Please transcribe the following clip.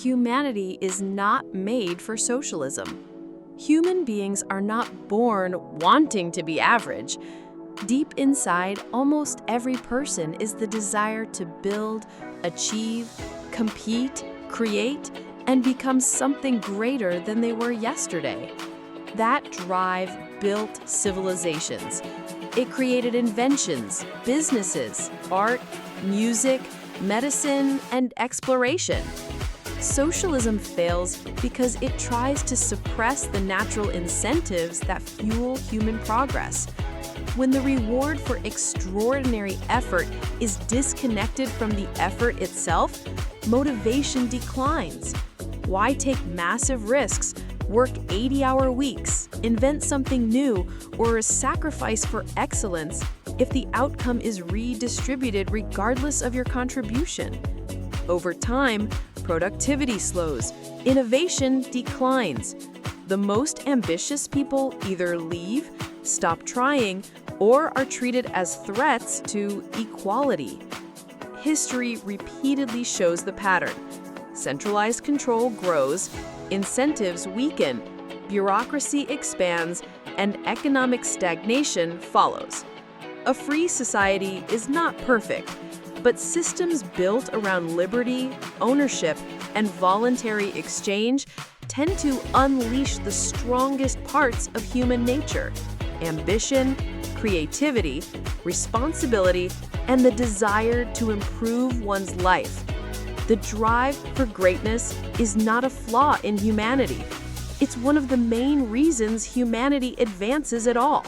Humanity is not made for socialism. Human beings are not born wanting to be average. Deep inside, almost every person is the desire to build, achieve, compete, create, and become something greater than they were yesterday. That drive built civilizations. It created inventions, businesses, art, music, medicine, and exploration. Socialism fails because it tries to suppress the natural incentives that fuel human progress. When the reward for extraordinary effort is disconnected from the effort itself, motivation declines. Why take massive risks, work 80-hour weeks, invent something new, or sacrifice for excellence if the outcome is redistributed regardless of your contribution? Over time, productivity slows, innovation declines. The most ambitious people either leave, stop trying, or are treated as threats to equality. History repeatedly shows the pattern. Centralized control grows, incentives weaken, bureaucracy expands, and economic stagnation follows. A free society is not perfect, but systems built around liberty, ownership, and voluntary exchange tend to unleash the strongest parts of human nature: ambition, creativity, responsibility, and the desire to improve one's life. The drive for greatness is not a flaw in humanity. It's one of the main reasons humanity advances at all.